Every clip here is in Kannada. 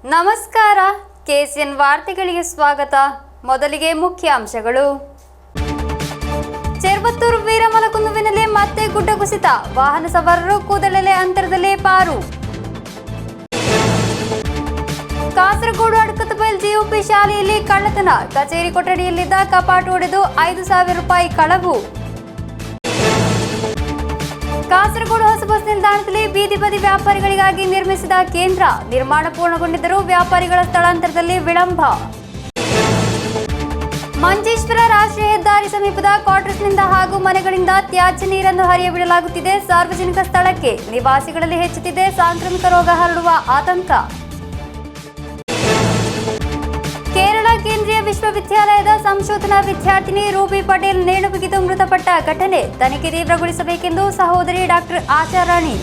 ನಮಸ್ಕಾರ, ಕೆಸಿಎನ್ ವಾರ್ತೆಗಳಿಗೆ ಸ್ವಾಗತ. ಮೊದಲಿಗೆ ಮುಖ್ಯಾಂಶಗಳು. ಚೆರ್ವತ್ತೂರು ವೀರಮಲಕುಂದುವಿನಲ್ಲಿ ಮತ್ತೆ ಗುಡ್ಡ ಕುಸಿತ, ವಾಹನ ಸವಾರರು ಕೂದಲೆಲೆ ಅಂತರದಲ್ಲೇ ಪಾರು. ಕಾಸರಗೋಡು ಅಡ್ಕತ್ತಬೈಲ್ ಜಿಯುಪಿ ಶಾಲೆಯಲ್ಲಿ ಕಳ್ಳತನ, ಕಚೇರಿ ಕೊಠಡಿಯಲ್ಲಿದ್ದ ಕಪಾಟು ಒಡೆದು 5,000 ರೂಪಾಯಿ ಕಳವು. ಕಾಸರಗೋಡು ಹೊಸ ಬಸ್ ನಿಲ್ದಾಣದಲ್ಲಿ ಬೀದಿ ಬದಿ ವ್ಯಾಪಾರಿಗಳಿಗಾಗಿ ನಿರ್ಮಿಸಿದ ಕೇಂದ್ರ, ನಿರ್ಮಾಣ ಪೂರ್ಣಗೊಂಡಿದ್ದರೂ ವ್ಯಾಪಾರಿಗಳ ಸ್ಥಳಾಂತರದಲ್ಲಿ ವಿಳಂಬ. ಮಂಜೇಶ್ವರ ರಾಷ್ಟ್ರೀಯ ಹೆದ್ದಾರಿ ಸಮೀಪದ ಕ್ವಾರ್ಟರ್ಸ್ನಿಂದ ಹಾಗೂ ಮನೆಗಳಿಂದ ತ್ಯಾಜ್ಯ ನೀರನ್ನು ಹರಿಯಬಿಡಲಾಗುತ್ತಿದೆ. ಸಾರ್ವಜನಿಕ ಸ್ಥಳಕ್ಕೆ ನಿವಾಸಿಗಳಲ್ಲಿ ಹೆಚ್ಚುತ್ತಿದೆ ಸಾಂಕ್ರಾಮಿಕ ರೋಗ ಹರಡುವ ಆತಂಕ. ಕೇರಳ ಕೇಂದ್ರೀಯ ವಿಶ್ವವಿದ್ಯಾಲಯದ ಸಂಶೋಧನಾ ವಿದ್ಯಾರ್ಥಿನಿ ರೂಬಿ ಪಟೇಲ್ ನೇಣು ಬಿಗಿದು ಮೃತಪಟ್ಟ ಘಟನೆ, ತನಿಖೆ ತೀವ್ರಗೊಳಿಸಬೇಕೆಂದು ಸಹೋದರಿ ಡಾಕ್ಟರ್ ಆಶಾರಾಣಿ.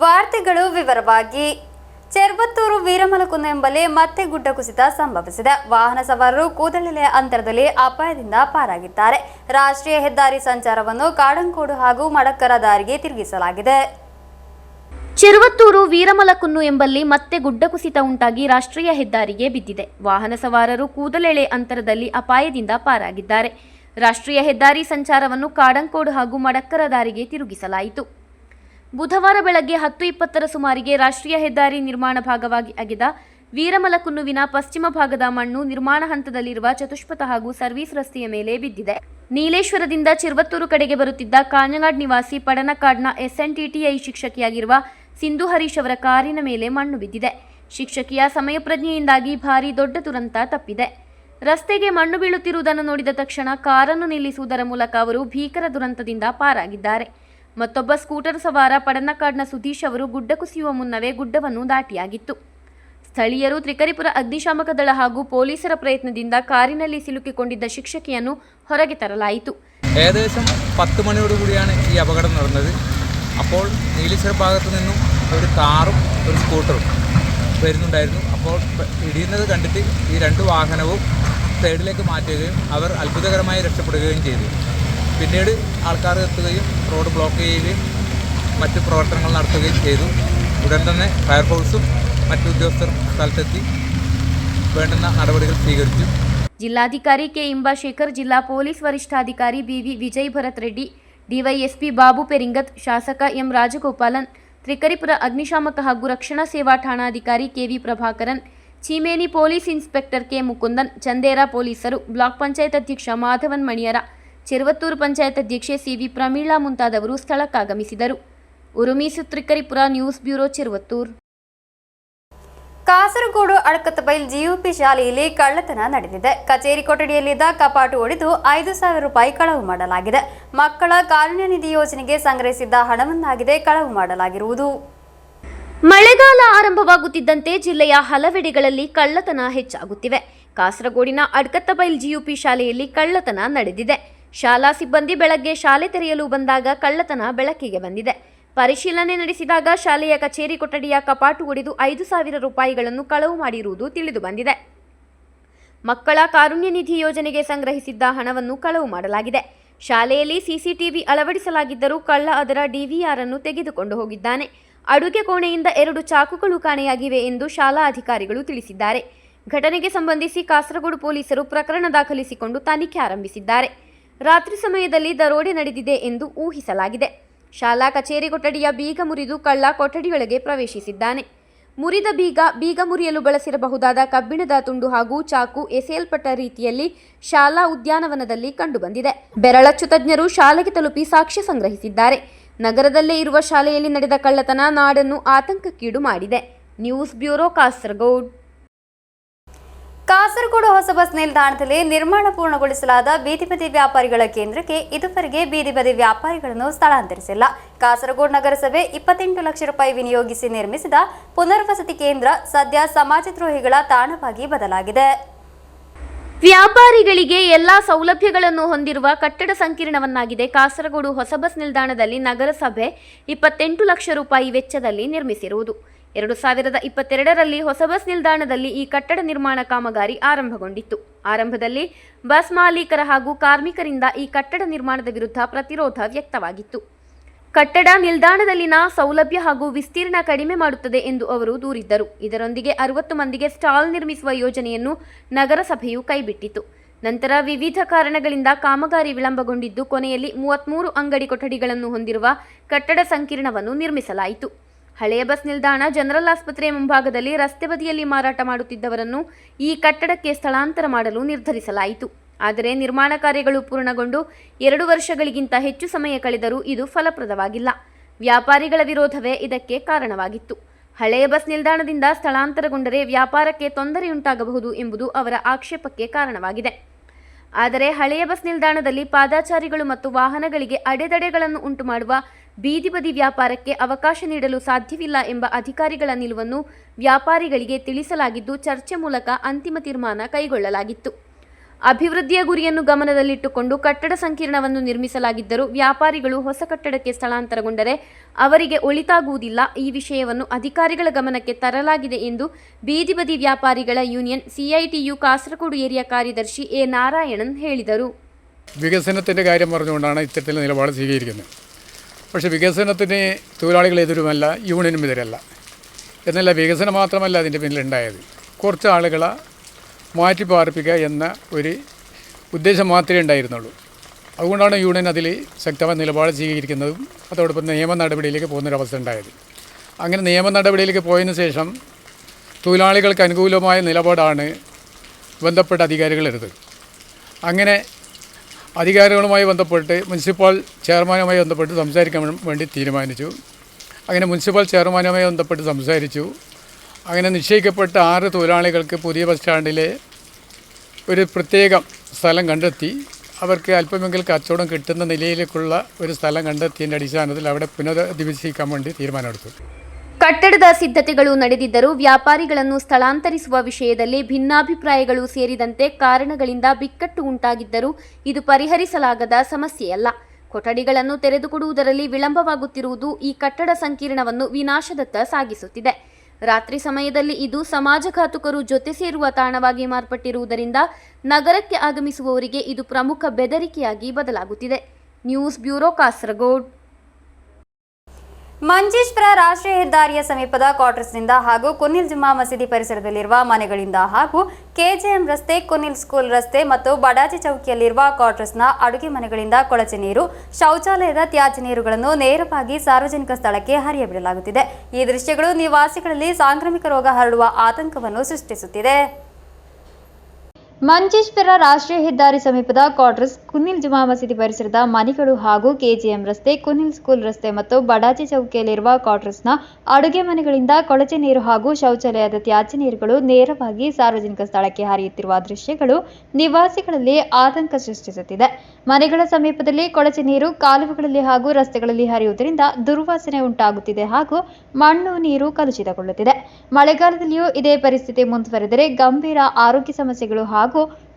ವಾರ್ತೆಗಳು ವಿವರವಾಗಿ. ಚೆರ್ವತ್ತೂರು ವೀರಮಲಕುಂದು ಎಂಬಲ್ಲಿ ಮತ್ತೆ ಗುಡ್ಡ ಕುಸಿತ ಸಂಭವಿಸಿದೆ. ವಾಹನ ಸವಾರರು ಕೂದಲೆಲೆ ಅಂತರದಲ್ಲಿ ಅಪಾಯದಿಂದ ಪಾರಾಗಿದ್ದಾರೆ. ರಾಷ್ಟ್ರೀಯ ಹೆದ್ದಾರಿ ಸಂಚಾರವನ್ನು ಕಾಡಂಕೋಡು ಹಾಗೂ ಮಡಕ್ಕರ ದಾರಿಗೆ ತಿರುಗಿಸಲಾಗಿದೆ. ಚೆರ್ವತ್ತೂರು ವೀರಮಲಕುನ್ನು ಎಂಬಲ್ಲಿ ಮತ್ತೆ ಗುಡ್ಡ ಕುಸಿತ ಉಂಟಾಗಿ ರಾಷ್ಟ್ರೀಯ ಹೆದ್ದಾರಿಗೆ ಬಿದ್ದಿದೆ. ವಾಹನ ಸವಾರರು ಕೂದಲೆಳೆ ಅಂತರದಲ್ಲಿ ಅಪಾಯದಿಂದ ಪಾರಾಗಿದ್ದಾರೆ. ರಾಷ್ಟ್ರೀಯ ಹೆದ್ದಾರಿ ಸಂಚಾರವನ್ನು ಕಾಡಂಕೋಡು ಹಾಗೂ ಮಡಕ್ಕರ ದಾರಿಗೆ ತಿರುಗಿಸಲಾಯಿತು. ಬುಧವಾರ ಬೆಳಗ್ಗೆ 10:20 ಸುಮಾರಿಗೆ ರಾಷ್ಟ್ರೀಯ ಹೆದ್ದಾರಿ ನಿರ್ಮಾಣ ಭಾಗವಾಗಿ ಅಗೆದ ವೀರಮಲಕುನ್ನುವಿನ ಪಶ್ಚಿಮ ಭಾಗದ ಮಣ್ಣು ನಿರ್ಮಾಣ ಹಂತದಲ್ಲಿರುವ ಚತುಷ್ಪಥ ಹಾಗೂ ಸರ್ವೀಸ್ ರಸ್ತೆಯ ಮೇಲೆ ಬಿದ್ದಿದೆ. ನೀಲೇಶ್ವರದಿಂದ ಚೆರ್ವತ್ತೂರು ಕಡೆಗೆ ಬರುತ್ತಿದ್ದ ಕಾಂಜಂಗಾಡ್ ನಿವಾಸಿ ಪಡನಕಾಡ್ನ SNTTI ಶಿಕ್ಷಕಿಯಾಗಿರುವ ಸಿಂಧು ಹರೀಶ್ ಅವರ ಕಾರಿನ ಮೇಲೆ ಮಣ್ಣು ಬಿದ್ದಿದೆ. ಶಿಕ್ಷಕಿಯ ಸಮಯ ಪ್ರಜ್ಞೆಯಿಂದಾಗಿ ಭಾರಿ ದೊಡ್ಡ ದುರಂತ ತಪ್ಪಿದೆ. ರಸ್ತೆಗೆ ಮಣ್ಣು ಬೀಳುತ್ತಿರುವುದನ್ನು ನೋಡಿದ ತಕ್ಷಣ ಕಾರನ್ನು ನಿಲ್ಲಿಸುವುದರ ಮೂಲಕ ಅವರು ಭೀಕರ ದುರಂತದಿಂದ ಪಾರಾಗಿದ್ದಾರೆ. ಮತ್ತೊಬ್ಬ ಸ್ಕೂಟರ್ ಸವಾರ ಪಡನಕಾಡ್ನ ಸುಧೀಶ್ ಅವರು ಗುಡ್ಡ ಕುಸಿಯುವ ಮುನ್ನವೇ ಗುಡ್ಡವನ್ನು ದಾಟಿಯಾಗಿತ್ತು. ಸ್ಥಳೀಯರು, ತ್ರಿಕರಿಪುರ ಅಗ್ನಿಶಾಮಕ ದಳ ಹಾಗೂ ಪೊಲೀಸರ ಪ್ರಯತ್ನದಿಂದ ಕಾರಿನಲ್ಲಿ ಸಿಲುಕಿಕೊಂಡಿದ್ದ ಶಿಕ್ಷಕಿಯನ್ನು ಹೊರಗೆ തരലാಯಿತು. ഏകദേശം 10 മണിയോടുകൂടിയാണ് ഈ അപകടം നടന്നത്. അപ്പോൾ നീലേശ്വരം ഭാഗത്തു നിന്നും ഒരു കാറും ഒരു സ്കൂട്ടറും വരുന്നുണ്ടായിരുന്നു. അപ്പോൾ ഇടിയുന്നത് കണ്ടിട്ട് ഈ 2 വാഹനവും സൈഡിലേക്ക് മാറ്റുകയും അവർ അത്ഭുതകരമായി രക്ഷപ്പെടുകയും ചെയ്തു. പിന്നീട് ആൾക്കാർ എത്തുകയും റോഡ് ബ്ലോക്ക് ചെയ്യുകയും മറ്റു പ്രവർത്തനങ്ങൾ നടത്തുകയും ചെയ്തു. ഉടൻ തന്നെ ഫയർഫോഴ്സും മറ്റു ഉദ്യോഗസ്ഥർ സ്ഥലത്തെത്തി വേണ്ടുന്ന നടപടികൾ സ്വീകരിച്ചു. ಜಿಲ್ಲಾಧಿಕಾರಿ ಕೆ ಇಂಬಾಶೇಖರ್, ಜಿಲ್ಲಾ ಪೊಲೀಸ್ ವರಿಷ್ಠಾಧಿಕಾರಿ ಬಿವಿ ವಿಜಯ್ ಭರತ್ ರೆಡ್ಡಿ, ಡಿವೈಎಸ್ಪಿ ಬಾಬು ಪೆರಿಂಗತ್, ಶಾಸಕ ಎಂ ರಾಜಗೋಪಾಲನ್, ತ್ರಿಕರಿಪುರ ಅಗ್ನಿಶಾಮಕ ಹಾಗೂ ರಕ್ಷಣಾ ಸೇವಾ ಠಾಣಾಧಿಕಾರಿ KV Prabhakaran, Cheemeni police inspector K Mukundan, Chandera ಪೊಲೀಸರು, ಬ್ಲಾಕ್ ಪಂಚಾಯತ್ ಅಧ್ಯಕ್ಷ ಮಾಧವನ್ ಮಣಿಯರ, ಚೆರ್ವತ್ತೂರು ಪಂಚಾಯತ್ ಅಧ್ಯಕ್ಷೆ ಸಿವಿ ಪ್ರಮೀಳಾ ಮುಂತಾದವರು ಸ್ಥಳಕ್ಕಾಗಮಿಸಿದರು. ಉರುಮೀಸು ತ್ರಿಕರಿಪುರ ನ್ಯೂಸ್ ಬ್ಯೂರೋ, ಚೆರ್ವತ್ತೂರು. ಕಾಸರಗೋಡು ಅಡ್ಕತ್ತಬೈಲ್ ಜಿಯುಪಿ ಶಾಲೆಯಲ್ಲಿ ಕಳ್ಳತನ ನಡೆದಿದೆ. ಕಚೇರಿ ಕೊಠಡಿಯಲ್ಲಿದ್ದ ಕಪಾಟು ಒಡೆದು 5,000 ರೂಪಾಯಿ ಕಳವು ಮಾಡಲಾಗಿದೆ. ಮಕ್ಕಳ ಕಾರ್ಯನಿಧಿ ಯೋಜನೆಗೆ ಸಂಗ್ರಹಿಸಿದ್ದ ಹಣವನ್ನಾಗಿದೆ ಕಳವು ಮಾಡಲಾಗಿರುವುದು. ಮಳೆಗಾಲ ಆರಂಭವಾಗುತ್ತಿದ್ದಂತೆ ಜಿಲ್ಲೆಯ ಹಲವೆಡೆಗಳಲ್ಲಿ ಕಳ್ಳತನ ಹೆಚ್ಚಾಗುತ್ತಿವೆ. ಕಾಸರಗೋಡಿನ ಅಡ್ಕತ್ತಬೈಲ್ ಜಿಯುಪಿ ಶಾಲೆಯಲ್ಲಿ ಕಳ್ಳತನ ನಡೆದಿದೆ. ಶಾಲಾ ಸಿಬ್ಬಂದಿ ಬೆಳಗ್ಗೆ ಶಾಲೆ ತೆರೆಯಲು ಬಂದಾಗ ಕಳ್ಳತನ ಬೆಳಕಿಗೆ ಬಂದಿದೆ. ಪರಿಶೀಲನೆ ನಡೆಸಿದಾಗ ಶಾಲೆಯ ಕಚೇರಿ ಕೊಠಡಿಯ ಕಪಾಟು ಒಡೆದು 5,000 ರೂಪಾಯಿಗಳನ್ನು ಕಳವು ಮಾಡಿರುವುದು ತಿಳಿದು ಬಂದಿದೆ. ಮಕ್ಕಳ ಕಾರುಣ್ಯ ನಿಧಿ ಯೋಜನೆಗೆ ಸಂಗ್ರಹಿಸಿದ್ದ ಹಣವನ್ನು ಕಳವು ಮಾಡಲಾಗಿದೆ. ಶಾಲೆಯಲ್ಲಿ ಸಿಸಿಟಿವಿ ಅಳವಡಿಸಲಾಗಿದ್ದರೂ ಕಳ್ಳ ಅದರ ಡಿವಿಆರ್ ಅನ್ನು ತೆಗೆದುಕೊಂಡು ಹೋಗಿದ್ದಾನೆ. ಅಡುಗೆ ಕೋಣೆಯಿಂದ 2 ಚಾಕುಗಳು ಕಾಣೆಯಾಗಿವೆ ಎಂದು ಶಾಲಾ ಅಧಿಕಾರಿಗಳು ತಿಳಿಸಿದ್ದಾರೆ. ಘಟನೆಗೆ ಸಂಬಂಧಿಸಿ ಕಾಸರಗೋಡು ಪೊಲೀಸರು ಪ್ರಕರಣ ದಾಖಲಿಸಿಕೊಂಡು ತನಿಖೆ ಆರಂಭಿಸಿದ್ದಾರೆ. ರಾತ್ರಿ ಸಮಯದಲ್ಲಿ ದರೋಡೆ ನಡೆದಿದೆ ಎಂದು ಊಹಿಸಲಾಗಿದೆ. ಶಾಲಾ ಕಚೇರಿ ಕೊಠಡಿಯ ಬೀಗ ಮುರಿದು ಕಳ್ಳ ಕೊಠಡಿಯೊಳಗೆ ಪ್ರವೇಶಿಸಿದ್ದಾನೆ. ಮುರಿದ ಬೀಗ ಮುರಿಯಲು ಬಳಸಿರಬಹುದಾದ ಕಬ್ಬಿಣದ ತುಂಡು ಹಾಗೂ ಚಾಕು ಎಸೆಯಲ್ಪಟ್ಟ ರೀತಿಯಲ್ಲಿ ಶಾಲಾ ಉದ್ಯಾನವನದಲ್ಲಿ ಕಂಡುಬಂದಿದೆ. ಬೆರಳಚ್ಚು ತಜ್ಞರು ಶಾಲೆಗೆ ತಲುಪಿ ಸಾಕ್ಷ್ಯ ಸಂಗ್ರಹಿಸಿದ್ದಾರೆ. ನಗರದಲ್ಲೇ ಇರುವ ಶಾಲೆಯಲ್ಲಿ ನಡೆದ ಕಳ್ಳತನ ನಾಡನ್ನು ಆತಂಕಕ್ಕೀಡು ಮಾಡಿದೆ. News bureau, Kasaragod. ಕಾಸರಗೋಡು ಹೊಸ ಬಸ್ ನಿಲ್ದಾಣದಲ್ಲಿ ನಿರ್ಮಾಣ ಪೂರ್ಣಗೊಳಿಸಲಾದ ಬೀದಿ ಬದಿ ವ್ಯಾಪಾರಿಗಳ ಕೇಂದ್ರಕ್ಕೆ ಇದುವರೆಗೆ ಬೀದಿ ಬದಿ ವ್ಯಾಪಾರಿಗಳನ್ನು ಸ್ಥಳಾಂತರಿಸಿಲ್ಲ. ಕಾಸರಗೋಡು ನಗರಸಭೆ 28 ಲಕ್ಷ ರೂಪಾಯಿ ವಿನಿಯೋಗಿಸಿ ನಿರ್ಮಿಸಿದ ಪುನರ್ವಸತಿ ಕೇಂದ್ರ ಸದ್ಯ ಸಮಾಜದ್ರೋಹಿಗಳ ತಾಣವಾಗಿ ಬದಲಾಗಿದೆ. ವ್ಯಾಪಾರಿಗಳಿಗೆ ಎಲ್ಲಾ ಸೌಲಭ್ಯಗಳನ್ನು ಹೊಂದಿರುವ ಕಟ್ಟಡ ಸಂಕೀರ್ಣವನ್ನಾಗಿದೆ ಕಾಸರಗೋಡು ಹೊಸ ಬಸ್ ನಿಲ್ದಾಣದಲ್ಲಿ ನಗರಸಭೆ 28 ಲಕ್ಷ ರೂಪಾಯಿ ವೆಚ್ಚದಲ್ಲಿ ನಿರ್ಮಿಸಿರುವುದು. 2022ರಲ್ಲಿ ಹೊಸ ಬಸ್ ನಿಲ್ದಾಣದಲ್ಲಿ ಈ ಕಟ್ಟಡ ನಿರ್ಮಾಣ ಕಾಮಗಾರಿ ಆರಂಭಗೊಂಡಿತ್ತು. ಆರಂಭದಲ್ಲಿ ಬಸ್ ಮಾಲೀಕರ ಹಾಗೂ ಕಾರ್ಮಿಕರಿಂದ ಈ ಕಟ್ಟಡ ನಿರ್ಮಾಣದ ವಿರುದ್ಧ ಪ್ರತಿರೋಧ ವ್ಯಕ್ತವಾಗಿತ್ತು. ಕಟ್ಟಡ ನಿಲ್ದಾಣದಲ್ಲಿನ ಸೌಲಭ್ಯ ಹಾಗೂ ವಿಸ್ತೀರ್ಣ ಕಡಿಮೆ ಮಾಡುತ್ತದೆ ಎಂದು ಅವರು ದೂರಿದ್ದರು. ಇದರೊಂದಿಗೆ 60 ಮಂದಿಗೆ ಸ್ಟಾಲ್ ನಿರ್ಮಿಸುವ ಯೋಜನೆಯನ್ನು ನಗರಸಭೆಯು ಕೈಬಿಟ್ಟಿತು. ನಂತರ ವಿವಿಧ ಕಾರಣಗಳಿಂದ ಕಾಮಗಾರಿ ವಿಳಂಬಗೊಂಡಿದ್ದು ಕೊನೆಯಲ್ಲಿ 33 ಅಂಗಡಿ ಕೊಠಡಿಗಳನ್ನು ಹೊಂದಿರುವ ಕಟ್ಟಡ ಸಂಕೀರ್ಣವನ್ನು ನಿರ್ಮಿಸಲಾಯಿತು. ಹಳೆಯ ಬಸ್ ನಿಲ್ದಾಣ, ಜನರಲ್ ಆಸ್ಪತ್ರೆ ಮುಂಭಾಗದಲ್ಲಿ ರಸ್ತೆ ಬದಿಯಲ್ಲಿ ಮಾರಾಟ ಮಾಡುತ್ತಿದ್ದವರನ್ನು ಈ ಕಟ್ಟಡಕ್ಕೆ ಸ್ಥಳಾಂತರ ಮಾಡಲು ನಿರ್ಧರಿಸಲಾಯಿತು. ಆದರೆ ನಿರ್ಮಾಣ ಕಾರ್ಯಗಳು ಪೂರ್ಣಗೊಂಡು 2 ವರ್ಷಗಳಿಗಿಂತ ಹೆಚ್ಚು ಸಮಯ ಕಳೆದರೂ ಇದು ಫಲಪ್ರದವಾಗಿಲ್ಲ. ವ್ಯಾಪಾರಿಗಳ ವಿರೋಧವೇ ಇದಕ್ಕೆ ಕಾರಣವಾಗಿತ್ತು. ಹಳೆಯ ಬಸ್ ನಿಲ್ದಾಣದಿಂದ ಸ್ಥಳಾಂತರಗೊಂಡರೆ ವ್ಯಾಪಾರಕ್ಕೆ ತೊಂದರೆಯುಂಟಾಗಬಹುದು ಎಂಬುದು ಅವರ ಆಕ್ಷೇಪಕ್ಕೆ ಕಾರಣವಾಗಿದೆ. ಆದರೆ ಹಳೆಯ ಬಸ್ ನಿಲ್ದಾಣದಲ್ಲಿ ಪಾದಾಚಾರಿಗಳು ಮತ್ತು ವಾಹನಗಳಿಗೆ ಅಡೆತಡೆಗಳನ್ನು ಉಂಟು ಮಾಡುವ ಬೀದಿ ಬದಿ ವ್ಯಾಪಾರಕ್ಕೆ ಅವಕಾಶ ನೀಡಲು ಸಾಧ್ಯವಿಲ್ಲ ಎಂಬ ಅಧಿಕಾರಿಗಳ ನಿಲುವನ್ನು ವ್ಯಾಪಾರಿಗಳಿಗೆ ತಿಳಿಸಲಾಗಿದ್ದು ಚರ್ಚೆ ಮೂಲಕ ಅಂತಿಮ ತೀರ್ಮಾನ ಕೈಗೊಳ್ಳಲಾಗಿತ್ತು. ಅಭಿವೃದ್ಧಿಯ ಗುರಿಯನ್ನು ಗಮನದಲ್ಲಿಟ್ಟುಕೊಂಡು ಕಟ್ಟಡ ಸಂಕೀರ್ಣವನ್ನು ನಿರ್ಮಿಸಲಾಗಿದ್ದರೂ ವ್ಯಾಪಾರಿಗಳು ಹೊಸ ಕಟ್ಟಡಕ್ಕೆ ಸ್ಥಳಾಂತರಗೊಂಡರೆ ಅವರಿಗೆ ಒಳಿತಾಗುವುದಿಲ್ಲ. ಈ ವಿಷಯವನ್ನು ಅಧಿಕಾರಿಗಳ ಗಮನಕ್ಕೆ തരലാಗಿದೆ ಎಂದು ബീദി ബദി വ്യാപാരിಗಳ യൂണിയൻ CITU കാസർഗോഡ് ഏരിയ കാര്യദർശി എ നാരായണൻ ಹೇಳಿದರು. വികസനത്തിൻ്റെ കാര്യം പറഞ്ഞുകൊണ്ടാണ് ഇത്തരത്തിൽ നിലപാട് സ്വീകരിക്കുന്നത്. പക്ഷേ വികസനത്തിന് തൊഴിലാളികൾ എതിരുമല്ല, യൂണിയനും എതിരല്ല. എന്നല്ല, വികസനം മാത്രമല്ല അതിൻ്റെ പിന്നിലുണ്ടായത്. കുറച്ച് ആളുകളെ മാറ്റി പാർപ്പിക്കുക എന്ന ഒരു ഉദ്ദേശം മാത്രമേ ഉണ്ടായിരുന്നുള്ളൂ. അതുകൊണ്ടാണ് യൂണിയൻ അതിൽ ശക്തമായ നിലപാട് സ്വീകരിക്കുന്നതും അതോടൊപ്പം നിയമ നടപടിയിലേക്ക് പോകുന്നൊരവസ്ഥ ഉണ്ടായത്. അങ്ങനെ നിയമ നടപടിയിലേക്ക് പോയതിന് ശേഷം തൊഴിലാളികൾക്ക് അനുകൂലമായ നിലപാടാണ് ബന്ധപ്പെട്ട അധികാരികളെടുത്തത്. അങ്ങനെ അധികാരികളുമായി ബന്ധപ്പെട്ട് മുനിസിപ്പൽ ചെയർമാനുമായി ബന്ധപ്പെട്ട് സംസാരിക്കാൻ വേണ്ടി തീരുമാനിച്ചു. അങ്ങനെ മുനിസിപ്പൽ ചെയർമാനുമായി ബന്ധപ്പെട്ട് സംസാരിച്ചു. അങ്ങനെ നിശ്ചയിക്കപ്പെട്ട 6 തൊഴിലാളികൾക്ക് പുതിയ ബസ് സ്റ്റാൻഡിലെ ഒരു പ്രത്യേക സ്ഥലം കണ്ടെത്തി അവർക്ക് അല്പമെങ്കിലും കച്ചവടം കിട്ടുന്ന നിലയിലേക്കുള്ള ഒരു സ്ഥലം കണ്ടെത്തിയതിൻ്റെ അടിസ്ഥാനത്തിൽ അവിടെ പുനരധിവസിക്കാൻ വേണ്ടി തീരുമാനമെടുത്തു. ಕಟ್ಟಡದ ಸಿದ್ಧತೆಗಳು ನಡೆದಿದ್ದರೂ ವ್ಯಾಪಾರಿಗಳನ್ನು ಸ್ಥಳಾಂತರಿಸುವ ವಿಷಯದಲ್ಲಿ ಭಿನ್ನಾಭಿಪ್ರಾಯಗಳು ಸೇರಿದಂತೆ ಕಾರಣಗಳಿಂದ ಬಿಕ್ಕಟ್ಟು ಉಂಟಾಗಿದ್ದರೂ ಇದು ಪರಿಹರಿಸಲಾಗದ ಸಮಸ್ಯೆಯಲ್ಲ. ಕೊಠಡಿಗಳನ್ನು ತೆರೆದುಕೊಡುವುದರಲ್ಲಿ ವಿಳಂಬವಾಗುತ್ತಿರುವುದು ಈ ಕಟ್ಟಡ ಸಂಕೀರ್ಣವನ್ನು ವಿನಾಶದತ್ತ ಸಾಗಿಸುತ್ತಿದೆ. ರಾತ್ರಿ ಸಮಯದಲ್ಲಿ ಇದು ಸಮಾಜಘಾತುಕರು ಜೊತೆ ಸೇರುವ ತಾಣವಾಗಿ ಮಾರ್ಪಟ್ಟಿರುವುದರಿಂದ ನಗರಕ್ಕೆ ಆಗಮಿಸುವವರಿಗೆ ಇದು ಪ್ರಮುಖ ಬೆದರಿಕೆಯಾಗಿ ಬದಲಾಗುತ್ತಿದೆ. News bureau, Kasaragod. ಮಂಜೇಶ್ವರ ರಾಷ್ಟ್ರೀಯ ಹೆದ್ದಾರಿಯ ಸಮೀಪದ ಕ್ವಾರ್ಟರ್ಸ್ನಿಂದ ಹಾಗೂ ಕುನ್ನಿಲ್ ಜುಮ್ಮಾ ಮಸೀದಿ ಪರಿಸರದಲ್ಲಿರುವ ಮನೆಗಳಿಂದ ಹಾಗೂ KJM ರಸ್ತೆ, ಕುನ್ನಿಲ್ ಸ್ಕೂಲ್ ರಸ್ತೆ ಮತ್ತು ಬಡಾಜಿ ಚೌಕಿಯಲ್ಲಿರುವ ಕ್ವಾರ್ಟರ್ಸ್ನ ಅಡುಗೆ ಮನೆಗಳಿಂದ ಕೊಳಚೆ ನೀರು, ಶೌಚಾಲಯದ ತ್ಯಾಜ್ಯ ನೀರುಗಳನ್ನು ನೇರವಾಗಿ ಸಾರ್ವಜನಿಕ ಸ್ಥಳಕ್ಕೆ ಹರಿಯಬಿಡಲಾಗುತ್ತಿದೆ. ಈ ದೃಶ್ಯಗಳು ನಿವಾಸಿಗಳಲ್ಲಿ ಸಾಂಕ್ರಾಮಿಕ ರೋಗ ಹರಡುವ ಆತಂಕವನ್ನು ಸೃಷ್ಟಿಸುತ್ತಿದೆ. ಮಂಜೇಶ್ವರ ರಾಷ್ಟ್ರೀಯ ಹೆದ್ದಾರಿ ಸಮೀಪದ ಕ್ವಾರ್ಟರ್ಸ್, ಕುನ್ನಿಲ್ ಜುಮ್ಮಾ ಮಸೀದಿ ಪರಿಸರದ ಮನೆಗಳು ಹಾಗೂ KJM ರಸ್ತೆ, ಕುನ್ನಿಲ್ ಸ್ಕೂಲ್ ರಸ್ತೆ ಮತ್ತು ಬಡಾಜಿ ಚೌಕಿಯಲ್ಲಿರುವ ಕ್ವಾರ್ಟರ್ಸ್ನ ಅಡುಗೆ ಮನೆಗಳಿಂದ ಕೊಳಚೆ ನೀರು ಹಾಗೂ ಶೌಚಾಲಯದ ತ್ಯಾಜ್ಯ ನೀರುಗಳು ನೇರವಾಗಿ ಸಾರ್ವಜನಿಕ ಸ್ಥಳಕ್ಕೆ ಹರಿಯುತ್ತಿರುವ ದೃಶ್ಯಗಳು ನಿವಾಸಿಗಳಲ್ಲಿ ಆತಂಕ ಸೃಷ್ಟಿಸುತ್ತಿದೆ. ಮನೆಗಳ ಸಮೀಪದಲ್ಲಿ ಕೊಳಚೆ ನೀರು ಕಾಲುವೆಗಳಲ್ಲಿ ಹಾಗೂ ರಸ್ತೆಗಳಲ್ಲಿ ಹರಿಯುವುದರಿಂದ ದುರ್ವಾಸನೆ ಉಂಟಾಗುತ್ತಿದೆ ಹಾಗೂ ಮಣ್ಣು ನೀರು ಕಲುಷಿತಗೊಳ್ಳುತ್ತಿದೆ. ಮಳೆಗಾಲದಲ್ಲಿಯೂ ಇದೇ ಪರಿಸ್ಥಿತಿ ಮುಂದುವರೆದರೆ ಗಂಭೀರ ಆರೋಗ್ಯ ಸಮಸ್ಯೆಗಳು ಹಾಗೂ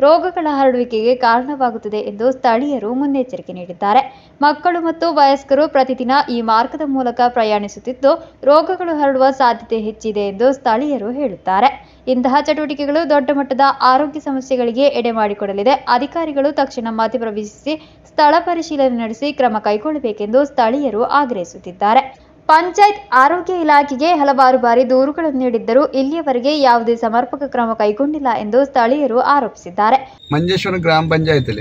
ರೋಗಗಳ ಹರಡುವಿಕೆಗೆ ಕಾರಣವಾಗುತ್ತದೆ ಎಂದು ಸ್ಥಳೀಯರು ಮುನ್ನೆಚ್ಚರಿಕೆ ನೀಡಿದ್ದಾರೆ. ಮಕ್ಕಳು ಮತ್ತು ವಯಸ್ಕರು ಪ್ರತಿದಿನ ಈ ಮಾರ್ಗದ ಮೂಲಕ ಪ್ರಯಾಣಿಸುತ್ತಿದ್ದು ರೋಗಗಳು ಹರಡುವ ಸಾಧ್ಯತೆ ಹೆಚ್ಚಿದೆ ಎಂದು ಸ್ಥಳೀಯರು ಹೇಳುತ್ತಾರೆ. ಇಂತಹ ಚಟುವಟಿಕೆಗಳು ದೊಡ್ಡ ಮಟ್ಟದ ಆರೋಗ್ಯ ಸಮಸ್ಯೆಗಳಿಗೆ ಎಡೆ ಮಾಡಿಕೊಡಲಿದೆ. ಅಧಿಕಾರಿಗಳು ತಕ್ಷಣ ಮಧ್ಯಪ್ರವೇಶಿಸಿ ಸ್ಥಳ ಪರಿಶೀಲನೆ ನಡೆಸಿ ಕ್ರಮ ಕೈಗೊಳ್ಳಬೇಕೆಂದು ಸ್ಥಳೀಯರು ಆಗ್ರಹಿಸುತ್ತಿದ್ದಾರೆ. ಪಂಚಾಯತ್ ಆರೋಗ್ಯ ಇಲಾಖೆಗೆ ಹಲವಾರು ಬಾರಿ ದೂರುಗಳನ್ನು ನೀಡಿದ್ದರೂ ഇಲ್ಲಿಯವರೆಗೆ ಯಾವುದೇ സമർപ്പക ക്രമ കൈക്കൊണ്ടില്ല ಎಂದು ಸ್ಥಳೀಯರು ആരോപിಸಿದ್ದಾರೆ. മഞ്ചേശ്വരം ഗ്രാമപഞ്ചായത്തിൽ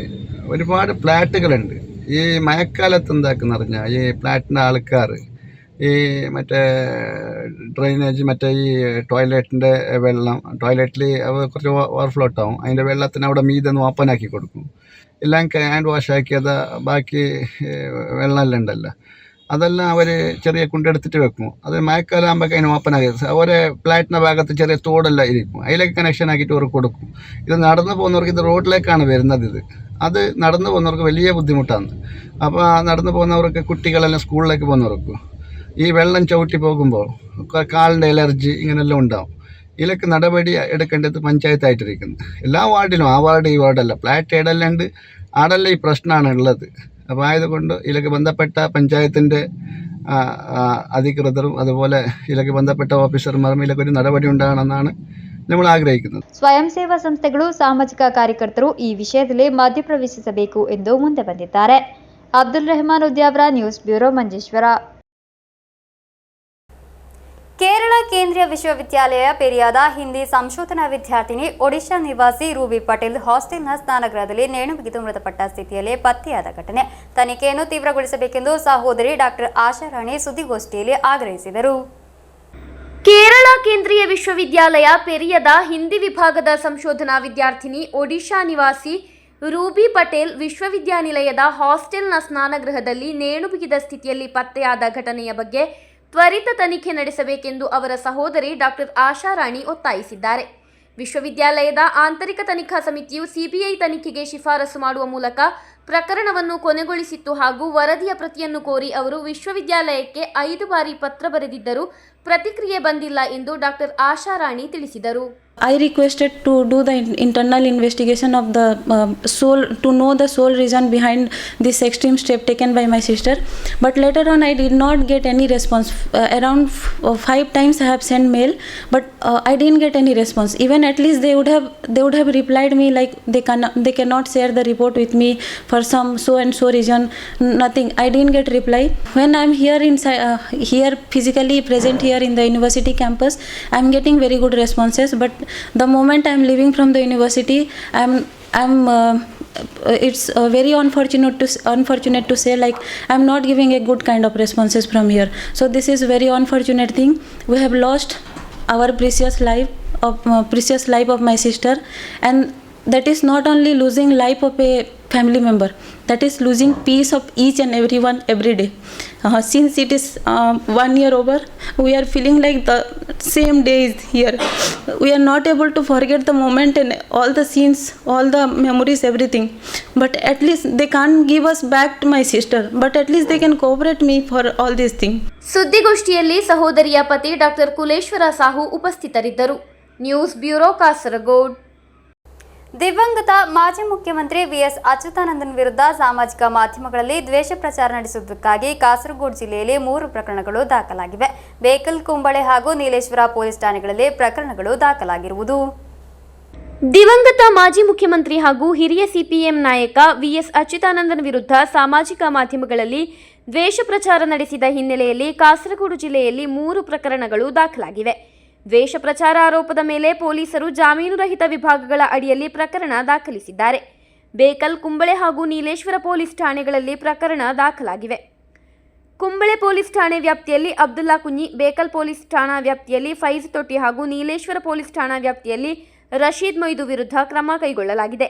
ഒരുപാട് ഫ്ലാറ്റുകളുണ്ട്. ഈ മഴക്കാലത്ത് എന്താക്കുന്ന പറഞ്ഞാൽ ഈ ഫ്ലാറ്റിൻ്റെ ആൾക്കാർ ഈ മറ്റേ ഡ്രെയിനേജ്, മറ്റേ ഈ ടോയ്ലറ്റിൻ്റെ വെള്ളം, ടോയ്ലറ്റിൽ കുറച്ച് ഓവർഫ്ലോട്ട് ആവും. അതിൻ്റെ വെള്ളത്തിന് അവിടെ മീതെ ഓപ്പൺ ആക്കി കൊടുക്കും. എല്ലാം ഹാൻഡ് വാഷ് ആക്കിയത് ബാക്കി വെള്ളമെല്ലാം ഉണ്ടല്ലോ, അതെല്ലാം അവർ ചെറിയ കുണ്ടെടുത്തിട്ട് വെക്കും. അത് മഴക്കാലം ആകുമ്പോൾ അതിന് ഓപ്പൺ ആക്കി ഓരോ ഫ്ലാറ്റിൻ്റെ ഭാഗത്ത് ചെറിയ തോടെല്ലാം ഇരിക്കും, അതിലേക്ക് കണക്ഷൻ ആക്കിയിട്ട് അവർ കൊടുക്കും. ഇത് നടന്നു പോകുന്നവർക്ക്, ഇത് റോഡിലേക്കാണ് വരുന്നത്, അത് നടന്നു പോകുന്നവർക്ക് വലിയ ബുദ്ധിമുട്ടാണ്. അപ്പോൾ നടന്നു പോകുന്നവർക്ക്, കുട്ടികളെല്ലാം സ്കൂളിലേക്ക് പോകുന്നവർക്ക് ഈ വെള്ളം ചവിട്ടി പോകുമ്പോൾ കാലിൻ്റെ അലർജി ഇങ്ങനെല്ലാം ഉണ്ടാവും. ഇതിലൊക്കെ നടപടി എടുക്കേണ്ടത് പഞ്ചായത്തായിട്ടിരിക്കുന്നു. എല്ലാ വാർഡിലും, ആ വാർഡ് ഈ വാർഡല്ല, ഫ്ലാറ്റ് ഏടെല്ലാം ഉണ്ട്, ആടെല്ലാം ഈ പ്രശ്നമാണ് ഉള്ളത്. അപ്പോൾ ആയതുകൊണ്ട് ഇതിലൊക്കെ ബന്ധപ്പെട്ട പഞ്ചായത്തിൻ്റെ അധികൃതരും അതുപോലെ ഇതിലൊക്കെ ബന്ധപ്പെട്ട ഓഫീസർമാരും ഇതിലൊക്കെ ഒരു നടപടി ഉണ്ടാകണമെന്നാണ് നമ്മൾ ಆಗ್ರಹಿക്കുന്നത്. ಸ್ವಯಂ ಸೇವಾ ಸಂಸ್ಥೆಗಳು, ಸಾಮಾಜಿಕ ಕಾರ್ಯಕರ್ತರು ಈ ವಿಷಯದಲ್ಲಿ ಮಧ್ಯಪ್ರವೇಶಿಸಬೇಕು ಎಂದು ಮುಂದೆ ಬಂದಿದ್ದಾರೆ. Abdul Rahman Udyavara, news bureau, Manjeshwar. ಕೇರಳ ಕೇಂದ್ರೀಯ ವಿಶ್ವವಿದ್ಯಾಲಯ ಪೆರಿಯಾದ ಹಿಂದಿ ಸಂಶೋಧನಾ ವಿದ್ಯಾರ್ಥಿನಿ ಒಡಿಶಾ ನಿವಾಸಿ ರೂಬಿ ಪಟೇಲ್ ಹಾಸ್ಟೆಲ್ನ ಸ್ನಾನಗೃಹದಲ್ಲಿ ನೇಣು ಬಿಗಿದು ಮೃತಪಟ್ಟ ಸ್ಥಿತಿಯಲ್ಲಿ ಪತ್ತೆಯಾದ ಘಟನೆ ತನಿಖೆಯನ್ನು ತೀವ್ರಗೊಳಿಸಬೇಕೆಂದು ಸಹೋದರಿ ಡಾಕ್ಟರ್ ಆಶಾರಾಣಿ ಸುದ್ದಿಗೋಷ್ಠಿಯಲ್ಲಿ ಆಗ್ರಹಿಸಿದರು. ಕೇರಳ ಕೇಂದ್ರೀಯ ವಿಶ್ವವಿದ್ಯಾಲಯ ಪೆರಿಯದ ಹಿಂದಿ ವಿಭಾಗದ ಸಂಶೋಧನಾ ವಿದ್ಯಾರ್ಥಿನಿ ಒಡಿಶಾ ನಿವಾಸಿ ರೂಬಿ ಪಟೇಲ್ ವಿಶ್ವವಿದ್ಯಾನಿಲಯದ ಹಾಸ್ಟೆಲ್ನ ಸ್ನಾನಗೃಹದಲ್ಲಿ ನೇಣು ಬಿಗಿದ ಸ್ಥಿತಿಯಲ್ಲಿ ಪತ್ತೆಯಾದ ಘಟನೆಯ ಬಗ್ಗೆ ತ್ವರಿತ ತನಿಖೆ ನಡೆಸಬೇಕೆಂದು ಅವರ ಸಹೋದರಿ ಡಾಕ್ಟರ್ ಆಶಾರಾಣಿ ಒತ್ತಾಯಿಸಿದ್ದಾರೆ. ವಿಶ್ವವಿದ್ಯಾಲಯದ ಆಂತರಿಕ ತನಿಖಾ ಸಮಿತಿಯು ಸಿಬಿಐ ತನಿಖೆಗೆ ಶಿಫಾರಸು ಮಾಡುವ ಮೂಲಕ ಪ್ರಕರಣವನ್ನು ಕೊನೆಗೊಳಿಸಿತ್ತು ಹಾಗೂ ವರದಿಯ ಪ್ರತಿಯನ್ನು ಕೋರಿ ಅವರು ವಿಶ್ವವಿದ್ಯಾಲಯಕ್ಕೆ 5 ಬಾರಿ ಪತ್ರ ಬರೆದಿದ್ದರೂ ಪ್ರತಿಕ್ರಿಯೆ ಬಂದಿಲ್ಲ ಎಂದು ಡಾಕ್ಟರ್ ಆಶಾರಾಣಿ ತಿಳಿಸಿದರು. I requested to do the internal investigation of the to know the sole reason behind this extreme step taken by my sister. But later on, I did not get any response. Around 5 times I have sent mail, but I didn't get any response. Even at least they would have replied me like they cannot share the report with me for some so and so reason. Nothing. I didn't get reply. When I'm here here physically present here in the university campus, I'm getting very good responses. But the moment I'm leaving from the university, it's very unfortunate to say like I'm not giving a good kind of responses from here. So this is very unfortunate thing. We have lost our precious life of my sister, and that is not only losing life of a family member, that is losing peace of each and everyone every day. Since it is 1 year over, we are feeling like the same day is here. We are not able to forget the moment and all the scenes, all the memories, everything. But at least they can't give us back to my sister, but at least they can cooperate me for all these things. ಸುದ್ದಿಗೋಷ್ಠಿಯಲ್ಲಿ ಸಹೋದರಿಯ ಪತಿ ಡಾಕ್ಟರ್ ಕುಲೇಶ್ವರ ಸಾಹು ಉಪಸ್ಥಿತರಿದ್ದರು. News bureau, Kasaragod. ದಿವಂಗತ ಮಾಜಿ ಮುಖ್ಯಮಂತ್ರಿ ವಿಎಸ್ ಅಚ್ಯುತಾನಂದನ್ ವಿರುದ್ಧ ಸಾಮಾಜಿಕ ಮಾಧ್ಯಮಗಳಲ್ಲಿ ದ್ವೇಷ ಪ್ರಚಾರ ನಡೆಸುವುದಕ್ಕಾಗಿ ಕಾಸರಗೋಡು ಜಿಲ್ಲೆಯಲ್ಲಿ 3 ಪ್ರಕರಣಗಳು ದಾಖಲಾಗಿವೆ. ಬೇಕಲ್, ಕುಂಬಳೆ ಹಾಗೂ ನೀಲೇಶ್ವರ ಪೊಲೀಸ್ ಠಾಣೆಗಳಲ್ಲಿ ಪ್ರಕರಣಗಳು ದಾಖಲಾಗಿರುವುದು. ದಿವಂಗತ ಮಾಜಿ ಮುಖ್ಯಮಂತ್ರಿ ಹಾಗೂ ಹಿರಿಯ ಸಿಪಿಎಂ ನಾಯಕ ವಿಎಸ್ ಅಚ್ಯುತಾನಂದನ್ ವಿರುದ್ಧ ಸಾಮಾಜಿಕ ಮಾಧ್ಯಮಗಳಲ್ಲಿ ದ್ವೇಷ ಪ್ರಚಾರ ನಡೆಸಿದ ಹಿನ್ನೆಲೆಯಲ್ಲಿ ಕಾಸರಗೋಡು ಜಿಲ್ಲೆಯಲ್ಲಿ 3 ಪ್ರಕರಣಗಳು ದಾಖಲಾಗಿವೆ. ದ್ವೇಷ ಪ್ರಚಾರ ಆರೋಪದ ಮೇಲೆ ಪೊಲೀಸರು ಜಾಮೀನು ರಹಿತ ವಿಭಾಗಗಳ ಅಡಿಯಲ್ಲಿ ಪ್ರಕರಣ ದಾಖಲಿಸಿದ್ದಾರೆ. ಬೇಕಲ್, ಕುಂಬಳೆ ಹಾಗೂ ನೀಲೇಶ್ವರ ಪೊಲೀಸ್ ಠಾಣೆಗಳಲ್ಲಿ ಪ್ರಕರಣ ದಾಖಲಾಗಿವೆ. ಕುಂಬಳೆ ಪೊಲೀಸ್ ಠಾಣೆ ವ್ಯಾಪ್ತಿಯಲ್ಲಿ ಅಬ್ದುಲ್ಲಾ ಕುಂಜಿ, ಬೇಕಲ್ ಪೊಲೀಸ್ ಠಾಣಾ ವ್ಯಾಪ್ತಿಯಲ್ಲಿ ಫೈಜ್ ತೊಟ್ಟಿ ಹಾಗೂ ನೀಲೇಶ್ವರ ಪೊಲೀಸ್ ಠಾಣಾ ವ್ಯಾಪ್ತಿಯಲ್ಲಿ ರಶೀದ್ ಮೊಯ್ದು ವಿರುದ್ಧ ಕ್ರಮ ಕೈಗೊಳ್ಳಲಾಗಿದೆ.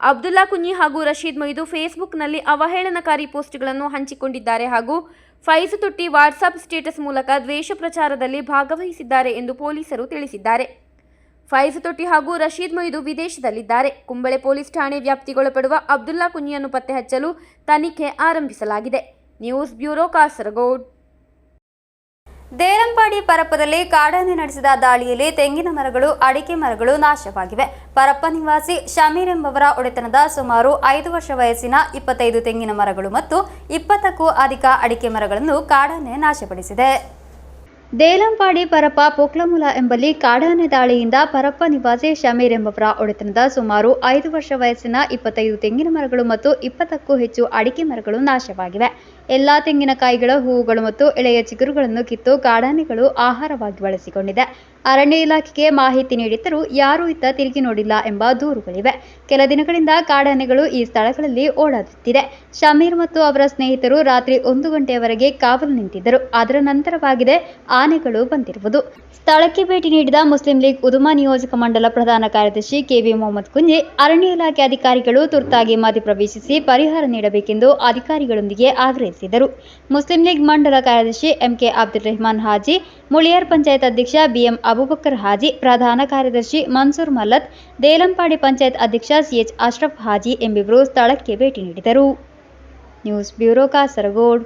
ಅಬ್ದುಲ್ಲಾ ಕುಂಜಿ ಹಾಗೂ ರಶೀದ್ ಮೊಯ್ದು ಫೇಸ್ಬುಕ್ನಲ್ಲಿ ಅವಹೇಳನಕಾರಿ ಪೋಸ್ಟ್ಗಳನ್ನು ಹಂಚಿಕೊಂಡಿದ್ದಾರೆ ಹಾಗೂ ಫೈಜ್ ತೊಟ್ಟಿ ವಾಟ್ಸಾಪ್ ಸ್ಟೇಟಸ್ ಮೂಲಕ ದ್ವೇಷ ಪ್ರಚಾರದಲ್ಲಿ ಭಾಗವಹಿಸಿದ್ದಾರೆ ಎಂದು ಪೊಲೀಸರು ತಿಳಿಸಿದ್ದಾರೆ. ಫೈಜ್ ತೊಟ್ಟಿ ಹಾಗೂ ರಶೀದ್ ಮೊಯ್ದು ವಿದೇಶದಲ್ಲಿದ್ದಾರೆ. ಕುಂಬಳೆ ಪೊಲೀಸ್ ಠಾಣೆ ವ್ಯಾಪ್ತಿಗೊಳಪಡುವ ಅಬ್ದುಲ್ಲಾ ಕುಂಜಿಯನ್ನು ಪತ್ತೆ ಹಚ್ಚಲು ತನಿಖೆ ಆರಂಭಿಸಲಾಗಿದೆ. News bureau, Kasaragod. ದೇರಂಪಾಡಿ ಪರಪ್ಪದಲ್ಲಿ ಕಾಡಾನೆ ನಡೆಸಿದ ದಾಳಿಯಲ್ಲಿ ತೆಂಗಿನ ಮರಗಳು, ಅಡಿಕೆ ಮರಗಳು ನಾಶವಾಗಿವೆ. ಪರಪ್ಪ ನಿವಾಸಿ ಶಮೀರ್ ಎಂಬವರ ಒಡೆತನದ ಸುಮಾರು 5 ವರ್ಷ ವಯಸ್ಸಿನ 25 ತೆಂಗಿನ ಮರಗಳು ಮತ್ತು 20ಕ್ಕೂ ಅಧಿಕ ಅಡಿಕೆ ಮರಗಳನ್ನು ಕಾಡಾನೆ ನಾಶಪಡಿಸಿದೆ. ದೇಲಂಪಾಡಿ ಪರಪ್ಪ ಪೋಕ್ಲಮುಲ ಎಂಬಲ್ಲಿ ಕಾಡಾನೆ ದಾಳಿಯಿಂದ ಪರಪ್ಪ ನಿವಾಸಿ ಶಮೀರ್ ಎಂಬವರ ಒಡೆತನದ ಸುಮಾರು 5 ವರ್ಷ ವಯಸ್ಸಿನ 25 ತೆಂಗಿನ ಮರಗಳು ಮತ್ತು 20ಕ್ಕೂ ಹೆಚ್ಚು ಅಡಿಕೆ ಮರಗಳು ನಾಶವಾಗಿವೆ. ಎಲ್ಲಾ ತೆಂಗಿನಕಾಯಿಗಳ ಹೂವುಗಳು ಮತ್ತು ಎಳೆಯ ಚಿಗುರುಗಳನ್ನು ಕಿತ್ತು ಕಾಡಾನೆಗಳು ಆಹಾರವಾಗಿ ಬಳಸಿಕೊಂಡಿದೆ. ಅರಣ್ಯ ಇಲಾಖೆಗೆ ಮಾಹಿತಿ ನೀಡಿದ್ದರೂ ಯಾರೂ ಇತ್ತ ತಿರುಗಿ ನೋಡಿಲ್ಲ ಎಂಬ ದೂರುಗಳಿವೆ. ಕೆಲ ದಿನಗಳಿಂದ ಕಾಡಾನೆಗಳು ಈ ಸ್ಥಳಗಳಲ್ಲಿ ಓಡಾಡುತ್ತಿದೆ. ಶಮೀರ್ ಮತ್ತು ಅವರ ಸ್ನೇಹಿತರು ರಾತ್ರಿ 1 ಗಂಟೆಯವರೆಗೆ ಕಾವಲು ನಿಂತಿದ್ದರು. ಅದರ ನಂತರವಾಗಿದೆ ಆನೆಗಳು ಬಂದಿರುವುದು. ಸ್ಥಳಕ್ಕೆ ಭೇಟಿ ನೀಡಿದ ಮುಸ್ಲಿಂ ಲೀಗ್ ಉದುಮಾ ನಿಯೋಜಕ ಮಂಡಲ ಪ್ರಧಾನ ಕಾರ್ಯದರ್ಶಿ ಕೆಬಿ ಮೊಹಮ್ಮದ್ ಕುಂಜಿ, ಅರಣ್ಯ ಇಲಾಖೆ ಅಧಿಕಾರಿಗಳು ತುರ್ತಾಗಿ ಮಧ್ಯಪ್ರವೇಶಿಸಿ ಪರಿಹಾರ ನೀಡಬೇಕೆಂದು ಅಧಿಕಾರಿಗಳೊಂದಿಗೆ ಆಗ್ರಹಿಸಿದರು. ಮುಸ್ಲಿಂ ಲೀಗ್ ಮಂಡಲ ಕಾರ್ಯದರ್ಶಿ ಎಂಕೆ ಅಬ್ದುಲ್ ರೆಹಮಾನ್ ಹಾಜಿ, ಮುಳಿಯಾರ್ ಪಂಚಾಯತ್ ಅಧ್ಯಕ್ಷ ಬಿಎಂ ಅಬುಬಕರ್ ಹಾಜಿ, ಪ್ರಧಾನ ಕಾರ್ಯದರ್ಶಿ ಮನ್ಸೂರ್ ಮಲ್ಲತ್, ದೇಲಂಪಾಡಿ ಪಂಚಾಯತ್ ಅಧ್ಯಕ್ಷ ಸಿಎಚ್ ಅಶ್ರಫ್ ಹಾಜಿ ಎಂಬಿವರು ಸ್ಥಳಕ್ಕೆ ಭೇಟಿ ನೀಡಿದರು. News bureau, Kasaragod.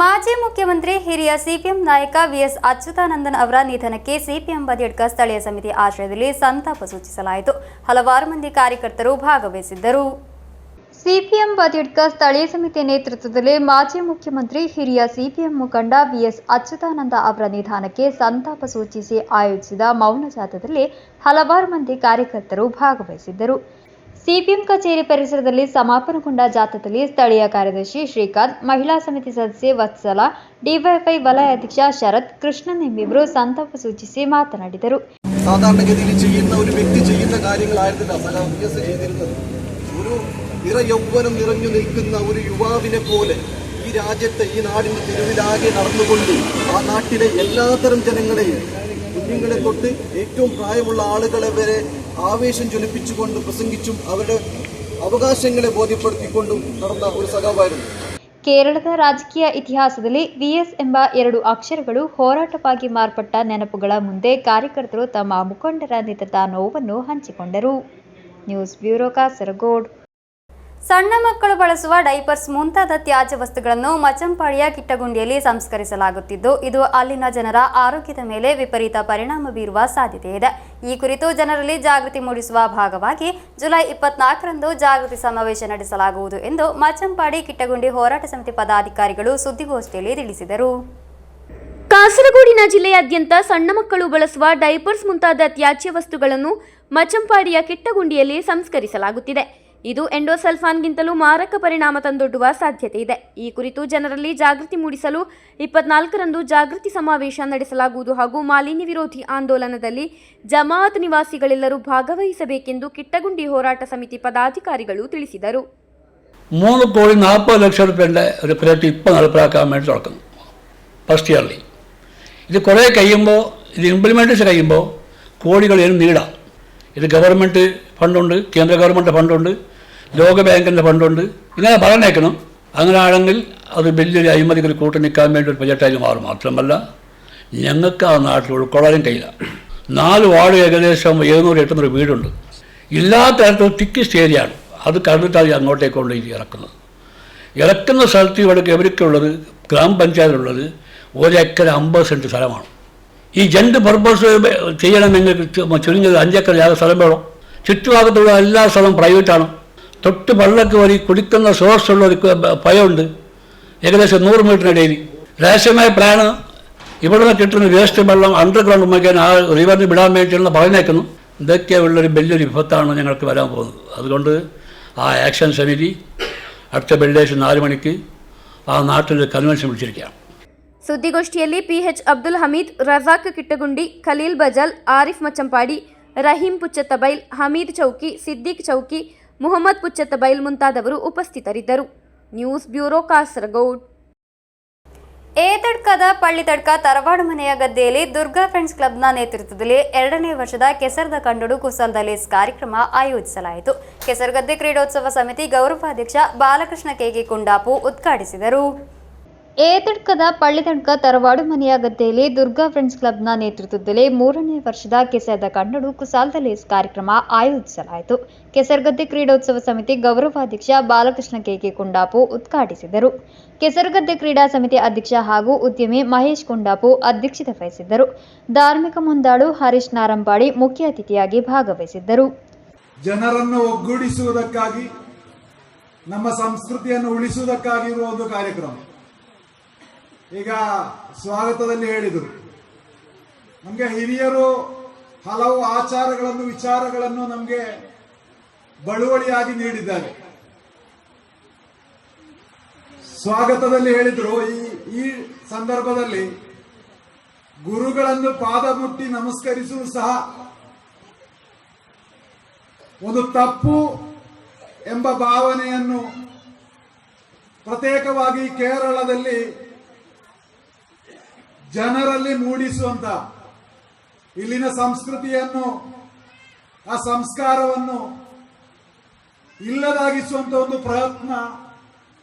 ಮಾಜಿ ಮುಖ್ಯಮಂತ್ರಿ ಹಿರಿಯ ಸಿಪಿಎಂ ನಾಯಕ ವಿಎಸ್ ಅಚ್ಯುತಾನಂದನ್ ಅವರ ನಿಧನಕ್ಕೆ ಸಿಪಿಎಂ ಬದಿಯಡ್ಕ ಸ್ಥಳೀಯ ಸಮಿತಿ ಆಶ್ರಯದಲ್ಲಿ ಸಂತಾಪ ಸೂಚಿಸಲಾಯಿತು. ಹಲವಾರು ಮಂದಿ ಕಾರ್ಯಕರ್ತರು ಭಾಗವಹಿಸಿದ್ದರು. ಸಿಪಿಎಂ ಬದಿಯಡ್ಕ ಸ್ಥಳೀಯ ಸಮಿತಿ ನೇತೃತ್ವದಲ್ಲಿ ಮಾಜಿ ಮುಖ್ಯಮಂತ್ರಿ ಹಿರಿಯ ಸಿಪಿಎಂ ಮುಖಂಡ ವಿಎಸ್ ಅಚ್ಯುತಾನಂದ ಅವರ ನಿಧನಕ್ಕೆ ಸಂತಾಪ ಸೂಚಿಸಿ ಆಯೋಜಿಸಿದ ಮೌನ ಜಾಥಾದಲ್ಲಿ ಹಲವಾರು ಮಂದಿ ಕಾರ್ಯಕರ್ತರು ಭಾಗವಹಿಸಿದ್ದರು. ಸಿಪಿಎಂ ಕಚೇರಿ ಪರಿಸರದಲ್ಲಿ ಸಮಾಪನಗೊಂಡ ಜಾಥಾದಲ್ಲಿ ಸ್ಥಳೀಯ ಕಾರ್ಯದರ್ಶಿ ಶ್ರೀಕಾಂತ್, ಮಹಿಳಾ ಸಮಿತಿ ಸದಸ್ಯೆ ವತ್ಸಲ, ಡಿವೈಎಫ್ಐ ವಲಯ ಅಧ್ಯಕ್ಷ ಶರತ್, കൃഷ്ണൻ എന്നിവരും ಸಂತಾಪ സൂചിಸಿ മാതനാടിದರು. സാധാരണഗതിയിൽ ചെയ്യുന്ന ഒരു വ്യക്തി ചെയ്യുന്ന കാര്യങ്ങളായിരുന്നില്ല സലാമിയസ് ചെയ്തിരുന്നത്. ഒരു നിറയൗവനം നിറഞ്ഞു നിൽക്കുന്ന ഒരു യുവാവിനെ പോലെ ഈ രാജ്യത്തെ, ഈ നാടിന്റെ തെരുവിലാകെ നടന്നുകൊണ്ട് ആ നാട്ടിലെ എല്ലാത്തരം ജനങ്ങളെയും, കുഞ്ഞുങ്ങളെ തൊട്ട് ഏറ്റവും പ്രായമുള്ള ആളുകളെ വരെ ആവേശം ജ്വലിപ്പിച്ചുകൊണ്ട് പ്രസംഗിച്ചും അവരുടെ അവകാശങ്ങളെ ബോധ്യപ്പെടുത്തിക്കൊണ്ടും നടന്ന ഒരു സഖാവായിരുന്നു. ಕೇರಳದ ರಾಜಕೀಯ ಇತಿಹಾಸದಲ್ಲಿ ವಿಎಸ್ ಎಂಬ 2 ಅಕ್ಷರಗಳು ಹೋರಾಟವಾಗಿ ಮಾರ್ಪಟ್ಟ ನೆನಪುಗಳ ಮುಂದೆ ಕಾರ್ಯಕರ್ತರು ತಮ್ಮ ಮುಖಂಡರ ನಿಧನದ ನೋವನ್ನು ಹಂಚಿಕೊಂಡರು. News bureau Kasaragod. ಸಣ್ಣ ಮಕ್ಕಳು ಬಳಸುವ ಡೈಪರ್ಸ್ ಮುಂತಾದ ತ್ಯಾಜ್ಯ ವಸ್ತುಗಳನ್ನು ಮಚ್ಚಂಪಾಡಿಯ ಕಿಟ್ಟಗುಂಡಿಯಲ್ಲಿ ಸಂಸ್ಕರಿಸಲಾಗುತ್ತಿದ್ದು, ಇದು ಅಲ್ಲಿನ ಜನರ ಆರೋಗ್ಯದ ಮೇಲೆ ವಿಪರೀತ ಪರಿಣಾಮ ಬೀರುವ ಸಾಧ್ಯತೆ ಇದೆ. ಈ ಕುರಿತು ಜನರಲ್ಲಿ ಜಾಗೃತಿ ಮೂಡಿಸುವ ಭಾಗವಾಗಿ ಜುಲೈ 24ರಂದು ಜಾಗೃತಿ ಸಮಾವೇಶ ನಡೆಸಲಾಗುವುದು ಎಂದು ಮಚ್ಚಂಪಾಡಿ ಕಿಟ್ಟಗುಂಡಿ ಹೋರಾಟ ಸಮಿತಿ ಪದಾಧಿಕಾರಿಗಳು ಸುದ್ದಿಗೋಷ್ಠಿಯಲ್ಲಿ ತಿಳಿಸಿದರು. ಕಾಸರಗೋಡಿನ ಜಿಲ್ಲೆಯಾದ್ಯಂತ ಸಣ್ಣ ಮಕ್ಕಳು ಬಳಸುವ ಡೈಪರ್ಸ್ ಮುಂತಾದ ತ್ಯಾಜ್ಯ ವಸ್ತುಗಳನ್ನು ಮಚ್ಚಂಪಾಡಿಯ ಕಿಟ್ಟಗುಂಡಿಯಲ್ಲಿ ಸಂಸ್ಕರಿಸಲಾಗುತ್ತಿದೆ. ಇದು ಎಂಡೋಸಲ್ಫಾನ್ಗಿಂತಲೂ ಮಾರಕ ಪರಿಣಾಮ ತಂದೊಡ್ಡುವ ಸಾಧ್ಯತೆ ಇದೆ. ಈ ಕುರಿತು ಜನರಲ್ಲಿ ಜಾಗೃತಿ ಮೂಡಿಸಲು 24ರಂದು ಜಾಗೃತಿ ಸಮಾವೇಶ ನಡೆಸಲಾಗುವುದು ಹಾಗೂ ಮಾಲಿನ್ಯ ವಿರೋಧಿ ಆಂದೋಲನದಲ್ಲಿ ಜಮಾಅತ್ ನಿವಾಸಿಗಳೆಲ್ಲರೂ ಭಾಗವಹಿಸಬೇಕೆಂದು ಕಿಟ್ಟಗುಂಡಿ ಹೋರಾಟ ಸಮಿತಿ പദാധികാരിಗಳು ತಿಳಿಸಿದರು. 3,40,00,000 രൂപയുടെ ഒരു പ്രൊജക്റ്റ് ഇപ്പോൾ നടപ്പിലാക്കാൻ വേണ്ടി തുടങ്ങുന്നു ഫസ്റ്റ് ഇയർലി. ഇത് കുറേ കഴിയുമ്പോൾ, ഇത് ഇംപ്ലിമെൻറ്റേഷൻ കഴിയുമ്പോൾ കോടികളേലും നീടാം. ഇത് ഗവൺമെൻറ് ഫണ്ടുണ്ട്, കേന്ദ്ര ഗവൺമെൻറ് ഫണ്ടുണ്ട്, ലോകബാങ്കിൻ്റെ ഫണ്ടുണ്ട്, ഇങ്ങനെ പറഞ്ഞേക്കണം. അങ്ങനെ ആണെങ്കിൽ അത് വലിയൊരു അഴിമതികൾ കൂട്ടി നിൽക്കാൻ വേണ്ടി ഒരു പ്രൊജക്റ്റായി മാറും. മാത്രമല്ല ഞങ്ങൾക്ക് ആ നാട്ടിൽ ഉൾക്കൊള്ളാനും കഴിയില്ല. 4 വാർഡ് ഏകദേശം 700-800 വീടുണ്ട്. ഇല്ലാത്ത തരത്തിൽ തിക്കിസ്റ്റ് ഏരിയയാണ്. അത് കണ്ടിട്ടാണ് അങ്ങോട്ടേക്ക് കൊണ്ട് ഇറക്കുന്ന സ്ഥലത്ത് ഇവിടെ എവിടേക്കുള്ളത് ഗ്രാമപഞ്ചായത്തിലുള്ളത് 1 ഏക്കർ 50 സെൻറ്റ് സ്ഥലമാണ്. ഈ ജെൻഡ് പർപ്പസ് ചെയ്യണമെങ്കിൽ ചുരുങ്ങിയത് 5 ഏക്കർ സ്ഥലം വേണം. ചുറ്റുഭാഗത്തുള്ള എല്ലാ സ്ഥലവും പ്രൈവറ്റാണ്. തൊട്ട് പള്ളക്ക് വഴി കുടിക്കുന്ന സോഴ്സുള്ള ഒരു പയമുണ്ട്, ഏകദേശം 100 മീറ്ററിനിടയിൽ. രഹസ്യമായ പ്ലാന് ഇവിടുന്ന് കിട്ടുന്ന വേസ്റ്റ് വെള്ളം അണ്ടർഗ്രൗണ്ട് ഉപയോഗിക്കാൻ ആ റിവറിന് വിടാൻ വേണ്ടിയുള്ള പറഞ്ഞേക്കുന്നു. ഇതൊക്കെ ഉള്ളൊരു വലിയൊരു വിപത്താണ് ഞങ്ങൾക്ക് വരാൻ പോകുന്നത്. അതുകൊണ്ട് ആ ആക്ഷൻ സമിതി അടുത്ത വെള്ളിയാഴ്ച 4 മണിക്ക് ആ നാട്ടിൽ കൺവെൻഷൻ വിളിച്ചിരിക്കുകയാണ്. ಸುದ್ದಿಗೋಷ್ಠಿಯಲ್ಲಿ ಪಿಎಚ್ ಅಬ್ದುಲ್ ಹಮೀದ್, ರಜಾಕ್ ಕಿಟ್ಟಗುಂಡಿ, ಖಲೀಲ್ ಬಜಲ್, ಆರಿಫ್ ಮಚ್ಚಂಪಾಡಿ, ರಹೀಂ ಪುಚ್ಚತ್ತಬೈಲ್, ಹಮೀದ್ ಚೌಕಿ, ಸಿದ್ದಿಕ್ ಚೌಕಿ, ಮುಹಮ್ಮದ್ ಪುಚ್ಚತ್ತಬೈಲ್ ಮುಂತಾದವರು ಉಪಸ್ಥಿತರಿದ್ದರು. News bureau Kasaragod. ಏತಡ್ಕದ ಪಳ್ಳಿತಡ್ಕ ತರವಾಡು ಮನೆಯ ಗದ್ದೆಯಲ್ಲಿ ದುರ್ಗಾ ಫ್ರೆಂಡ್ಸ್ ಕ್ಲಬ್ನ ನೇತೃತ್ವದಲ್ಲಿ 2ನೇ ವರ್ಷದ ಕೆಸರದ ಕಂಡುಡು ಕುಸಲ್ದ ಲೇಸ್ ಕಾರ್ಯಕ್ರಮ ಆಯೋಜಿಸಲಾಯಿತು. ಕೆಸರಗದ್ದೆ ಕ್ರೀಡೋತ್ಸವ ಸಮಿತಿ ಗೌರವಾಧ್ಯಕ್ಷ ಬಾಲಕೃಷ್ಣ ಕೆಗೆ ಕುಂಡಾಪು ಉದ್ಘಾಟಿಸಿದರು. ಏತಡ್ಕದ ಪಳ್ಳಿತಡ್ಕ ತರವಾಡು ಮನೆಯ ಗದ್ದೆಯಲ್ಲಿ ದುರ್ಗಾ ಫ್ರೆಂಡ್ಸ್ ಕ್ಲಬ್ನ ನೇತೃತ್ವದಲ್ಲಿ 3ನೇ ವರ್ಷದ ಕೆಸರದ ಕನ್ನಡು ಕುಸಾಲ್ದ ಲೇಸ್ ಕಾರ್ಯಕ್ರಮ ಆಯೋಜಿಸಲಾಯಿತು. ಕೆಸರಗದ್ದೆ ಕ್ರೀಡೋತ್ಸವ ಸಮಿತಿ ಗೌರವಾಧ್ಯಕ್ಷ ಬಾಲಕೃಷ್ಣ ಕೆಗೆ ಕುಂಡಾಪು ಉದ್ಘಾಟಿಸಿದರು. ಕೆಸರಗದ್ದೆ ಕ್ರೀಡಾ ಸಮಿತಿ ಅಧ್ಯಕ್ಷ ಹಾಗೂ ಉದ್ಯಮಿ ಮಹೇಶ್ ಕುಂಡಾಪು ಅಧ್ಯಕ್ಷತೆ ವಹಿಸಿದ್ದರು. ಧಾರ್ಮಿಕ ಮುಂದಾಳು ಹರೀಶ್ ನಾರಂಪಾಡಿ ಮುಖ್ಯ ಅತಿಥಿಯಾಗಿ ಭಾಗವಹಿಸಿದ್ದರು. ಜನರನ್ನು ಒಗ್ಗೂಡಿಸುವುದಕ್ಕಾಗಿ, ನಮ್ಮ ಸಂಸ್ಕೃತಿಯನ್ನು ಉಳಿಸುವುದಕ್ಕಾಗಿ ಇರುವ ಒಂದು ಕಾರ್ಯಕ್ರಮ. ಈಗ ಸ್ವಾಗತದಲ್ಲಿ ಹೇಳಿದರು, ನಮಗೆ ಹಿರಿಯರು ಹಲವು ಆಚಾರಗಳನ್ನು, ವಿಚಾರಗಳನ್ನು ನಮಗೆ ಬಳುವಳಿಯಾಗಿ ನೀಡಿದ್ದಾರೆ. ಸ್ವಾಗತದಲ್ಲಿ ಹೇಳಿದ್ರು, ಈ ಸಂದರ್ಭದಲ್ಲಿ ಗುರುಗಳನ್ನು ಪಾದ ಮುಟ್ಟಿ ನಮಸ್ಕರಿಸುವುದು ಸಹ ಒಂದು ತಪ್ಪು ಎಂಬ ಭಾವನೆಯನ್ನು ಪ್ರತ್ಯೇಕವಾಗಿ ಕೇರಳದಲ್ಲಿ ಜನರಲ್ಲಿ ಮೂಡಿಸುವಂತ, ಇಲ್ಲಿನ ಸಂಸ್ಕೃತಿಯನ್ನು, ಆ ಸಂಸ್ಕಾರವನ್ನು ಇಲ್ಲದಾಗಿಸುವಂತ ಒಂದು ಪ್ರಯತ್ನ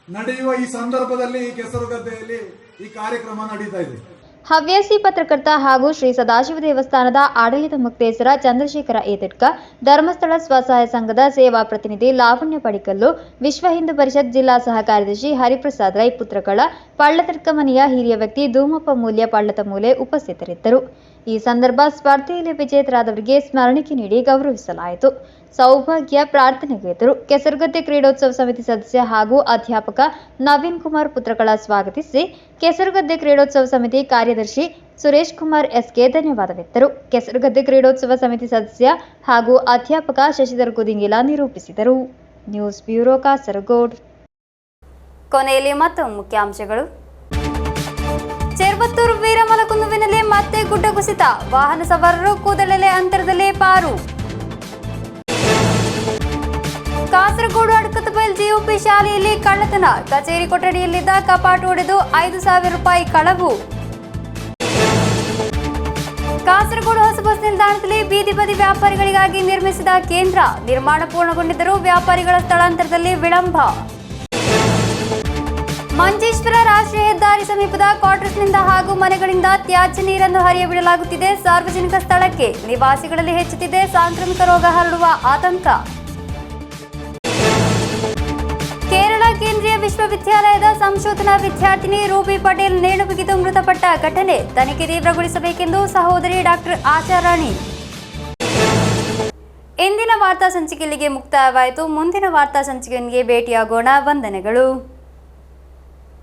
ನಡೆಯುವ ಈ ಸಂದರ್ಭದಲ್ಲಿ ಕೆಸರುಗದ್ದೆಯಲ್ಲಿ ಈ ಕಾರ್ಯಕ್ರಮ ನಡೀತಾ ಇದೆ. ಹವ್ಯಾಸಿ ಪತ್ರಕರ್ತ ಹಾಗೂ ಶ್ರೀ ಸದಾಶಿವ ದೇವಸ್ಥಾನದ ಆಡಳಿತ ಮುಕ್ತೇಸರ ಚಂದ್ರಶೇಖರ ಏತಡ್ಕ, ಧರ್ಮಸ್ಥಳ ಸ್ವಸಹಾಯ ಸಂಘದ ಸೇವಾ ಪ್ರತಿನಿಧಿ ಲಾವಣ್ಯ ಪಡಿಕಲ್ಲು, ವಿಶ್ವ ಹಿಂದೂ ಪರಿಷತ್ ಜಿಲ್ಲಾ ಸಹ ಕಾರ್ಯದರ್ಶಿ ಹರಿಪ್ರಸಾದ್ ರೈ ಪುತ್ರಕಳ, ಪಳ್ಳತಡ್ಕ ಮನೆಯ ಹಿರಿಯ ವ್ಯಕ್ತಿ ಧೂಮಪ್ಪ ಮೂಲ್ಯ ಪಳ್ಳತ ಮೂಲೆ ಉಪಸ್ಥಿತರಿದ್ದರು. ಈ ಸಂದರ್ಭ ಸ್ಪರ್ಧೆಯಲ್ಲಿ ವಿಜೇತರಾದವರಿಗೆ ಸ್ಮರಣಿಕೆ ನೀಡಿ ಗೌರವಿಸಲಾಯಿತು. ಸೌಭಾಗ್ಯ ಪ್ರಾರ್ಥನೆಗೈದರು. ಕೆಸರುಗದ್ದೆ ಕ್ರೀಡೋತ್ಸವ ಸಮಿತಿ ಸದಸ್ಯ ಹಾಗೂ ಅಧ್ಯಾಪಕ ನವೀನ್ ಕುಮಾರ್ ಪುತ್ರಕಳ ಸ್ವಾಗತಿಸಿ ಕೆಸರುಗದ್ದೆ ಕ್ರೀಡೋತ್ಸವ ಸಮಿತಿ ಕಾರ್ಯದರ್ಶಿ ಸುರೇಶ್ ಕುಮಾರ್ ಎಸ್ಗೆ ಧನ್ಯವಾದವಿತ್ತರು. ಕೆಸರುಗದ್ದೆ ಕ್ರೀಡೋತ್ಸವ ಸಮಿತಿ ಸದಸ್ಯ ಹಾಗೂ ಅಧ್ಯಾಪಕ ಶಶಿಧರ್ ಗುದಿಂಗಿಲ ನಿರೂಪಿಸಿದರು. News bureau Kasaragod. ಕೊನೆಯಲ್ಲಿ ಮತ್ತೊಮ್ಮೆ ಮುಖ್ಯಾಂಶಗಳು. ಚೆರ್ವತ್ತೂರು ವೀರಮಲಕುಂದುವಿನಲ್ಲಿ ಮತ್ತೆ ಗುಡ್ಡ ಕುಸಿತ, ವಾಹನ ಸವಾರರು ಕೂದಲೆಲೆ ಅಂತರದಲ್ಲೇ ಪಾರು. ಕಾಸರಗೋಡು ಅಡ್ಕತ್ತಬೈಲ್ ಜಿಯುಪಿ ಶಾಲೆಯಲ್ಲಿ ಕಳ್ಳತನ, ಕಚೇರಿ ಕೊಠಡಿಯಲ್ಲಿದ್ದ ಕಪಾಟು ಒಡೆದು 5,000 ರೂಪಾಯಿ ಕಳವು. ಕಾಸರಗೋಡು ಹೊಸ ಬಸ್ ನಿಲ್ದಾಣದಲ್ಲಿ ಬೀದಿ ಬದಿ ವ್ಯಾಪಾರಿಗಳಿಗಾಗಿ ನಿರ್ಮಿಸಿದ ಕೇಂದ್ರ, ನಿರ್ಮಾಣ ಪೂರ್ಣಗೊಂಡಿದ್ದರೂ ವ್ಯಾಪಾರಿಗಳ ಸ್ಥಳಾಂತರದಲ್ಲಿ ವಿಳಂಬ. ಮಂಜೇಶ್ವರ ರಾಷ್ಟ್ರೀಯ ಹೆದ್ದಾರಿ ಸಮೀಪದ ಕ್ವಾರ್ಟರ್ಸ್ನಿಂದ ಹಾಗೂ ಮನೆಗಳಿಂದ ತ್ಯಾಜ್ಯ ನೀರನ್ನು ಹರಿಯಬಿಡಲಾಗುತ್ತಿದೆ. ಸಾರ್ವಜನಿಕ ಸ್ಥಳಕ್ಕೆ ನಿವಾಸಿಗಳಲ್ಲಿ ಹೆಚ್ಚುತ್ತಿದೆ ಸಾಂಕ್ರಾಮಿಕ ರೋಗ ಹರಡುವ ಆತಂಕ. ಕೇರಳ ಕೇಂದ್ರೀಯ ವಿಶ್ವವಿದ್ಯಾಲಯದ ಸಂಶೋಧನಾ ವಿದ್ಯಾರ್ಥಿನಿ ರೂಬಿ ಪಟೇಲ್ ನೇಣು ಬಿಗಿದು ಮೃತಪಟ್ಟ ಘಟನೆ, ತನಿಖೆ ತೀವ್ರಗೊಳಿಸಬೇಕೆಂದು ಸಹೋದರಿ ಡಾಕ್ಟರ್ ಆಶಾ ರಾಣಿ. ಇಂದಿನ ವಾರ್ತಾ ಸಂಚಿಕೆ ಇಲ್ಲಿಗೆ ಮುಕ್ತಾಯವಾಯಿತು. ಮುಂದಿನ ವಾರ್ತಾ ಸಂಚಿಕೆಯೊಂದಿಗೆ ಭೇಟಿಯಾಗೋಣ. ವಂದನೆಗಳು.